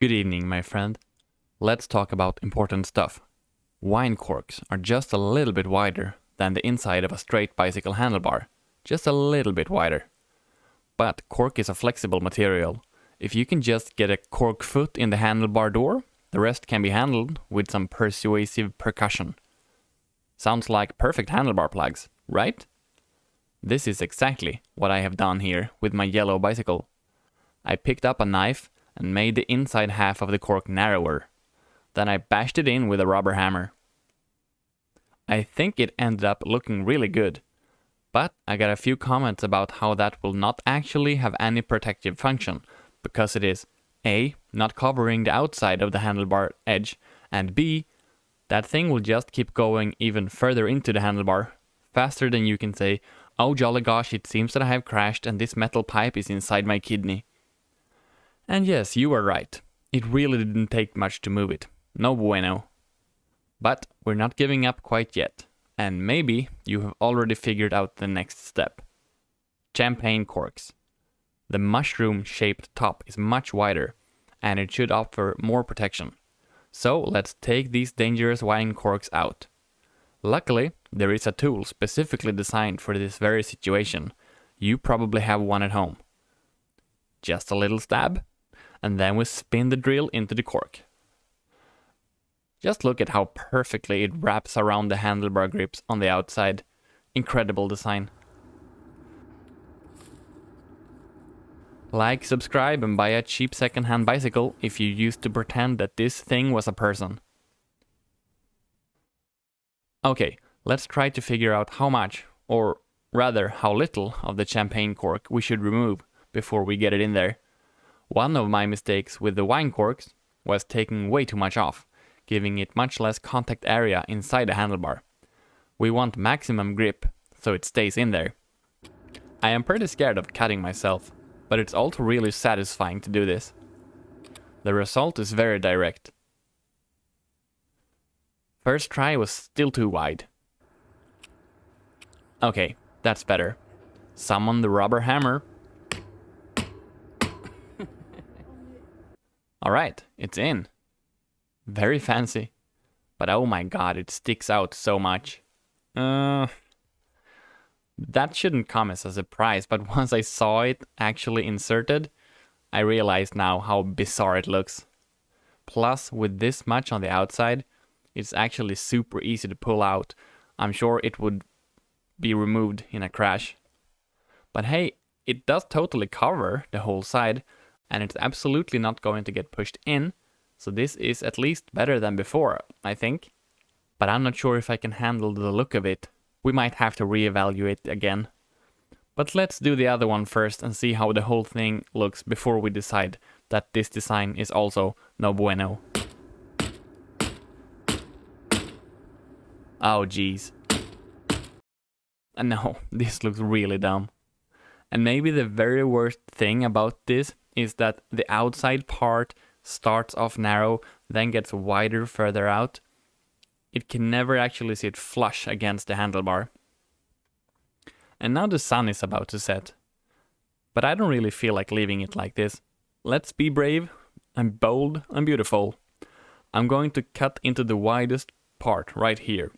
Good evening, my friend. Let's talk about important stuff. Wine corks are just a little bit wider than the inside of a straight bicycle handlebar. Just a little bit wider. But cork is a flexible material. If you can just get a cork foot in the handlebar door, the rest can be handled with some persuasive percussion. Sounds like perfect handlebar plugs, right? This is exactly what I have done here with my yellow bicycle. I picked up a knife and made the inside half of the cork narrower. Then I bashed it in with a rubber hammer. I think it ended up looking really good, but I got a few comments about how that will not actually have any protective function, because it is A, not covering the outside of the handlebar edge, and B, that thing will just keep going even further into the handlebar, faster than you can say, "Oh jolly gosh, it seems that I have crashed and this metal pipe is inside my kidney." And yes, you were right. It really didn't take much to move it. No bueno. But we're not giving up quite yet. And maybe you have already figured out the next step. Champagne corks. The mushroom-shaped top is much wider, and it should offer more protection. So let's take these dangerous wine corks out. Luckily, there is a tool specifically designed for this very situation. You probably have one at home. Just a little stab, and then we spin the drill into the cork. Just look at how perfectly it wraps around the handlebar grips on the outside. Incredible design. Like, subscribe, and buy a cheap second-hand bicycle if you used to pretend that this thing was a person. Okay, let's try to figure out how much, or rather how little, of the champagne cork we should remove before we get it in there. One of my mistakes with the wine corks was taking way too much off, giving it much less contact area inside the handlebar. We want maximum grip, so it stays in there. I am pretty scared of cutting myself, but it's also really satisfying to do this. The result is very direct. First try was still too wide. Okay, that's better. Summon the rubber hammer. Alright, it's in. Very fancy. But oh my god, it sticks out so much. That shouldn't come as a surprise, but once I saw it actually inserted, I realized now how bizarre it looks. Plus, with this much on the outside, it's actually super easy to pull out. I'm sure it would be removed in a crash. But hey, it does totally cover the whole side, and it's absolutely not going to get pushed in, so this is at least better than before, I think. But I'm not sure if I can handle the look of it. We might have to reevaluate again. But let's do the other one first and see how the whole thing looks before we decide that this design is also no bueno. Oh jeez. No, this looks really dumb. And maybe the very worst thing about this is that the outside part starts off narrow, then gets wider further out. It can never actually sit flush against the handlebar. And now the sun is about to set. But I don't really feel like leaving it like this. Let's be brave and bold and beautiful. I'm going to cut into the widest part right here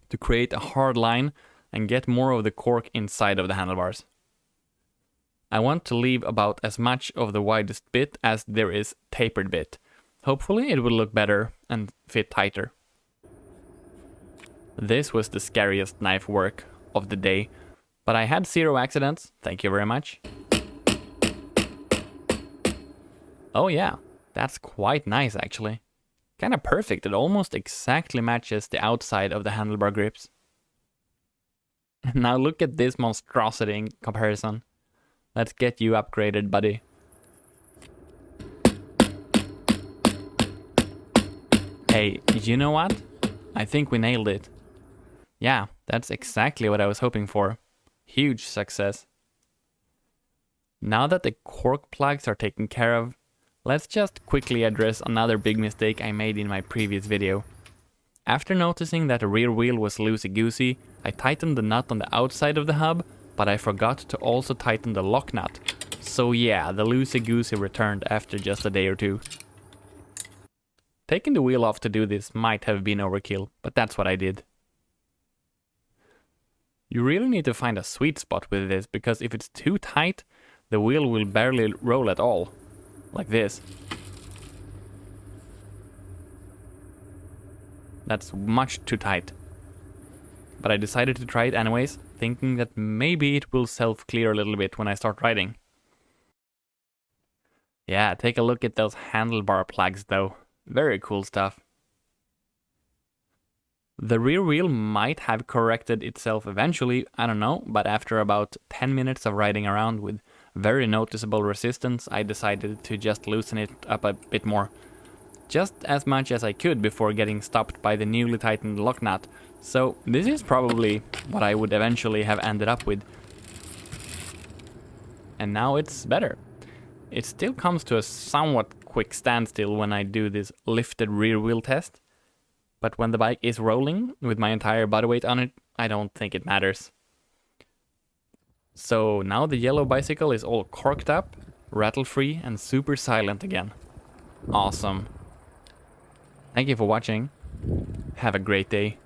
to create a hard line and get more of the cork inside of the handlebars. I want to leave about as much of the widest bit as there is tapered bit. Hopefully it will look better and fit tighter. This was the scariest knife work of the day, but I had 0 accidents, thank you very much. Oh yeah, that's quite nice actually. Kinda perfect, it almost exactly matches the outside of the handlebar grips. Now look at this monstrosity in comparison. Let's get you upgraded, buddy. Hey, you know what? I think we nailed it. Yeah, that's exactly what I was hoping for. Huge success. Now that the cork plugs are taken care of, let's just quickly address another big mistake I made in my previous video. After noticing that the rear wheel was loosey-goosey, I tightened the nut on the outside of the hub, but I forgot to also tighten the lock nut. So yeah, the loosey-goosey returned after just a day or two. Taking the wheel off to do this might have been overkill, but that's what I did. You really need to find a sweet spot with this, because if it's too tight, the wheel will barely roll at all. Like this. That's much too tight. But I decided to try it anyways, thinking that maybe it will self-clear a little bit when I start riding. Yeah, take a look at those handlebar plugs though. Very cool stuff. The rear wheel might have corrected itself eventually, I don't know, but after about 10 minutes of riding around with very noticeable resistance, I decided to just loosen it up a bit more. Just as much as I could before getting stopped by the newly tightened lock nut. So this is probably what I would eventually have ended up with. And now it's better. It still comes to a somewhat quick standstill when I do this lifted rear wheel test. But when the bike is rolling with my entire body weight on it, I don't think it matters. So now the yellow bicycle is all corked up, rattle-free and super silent again. Awesome. Thank you for watching. Have a great day.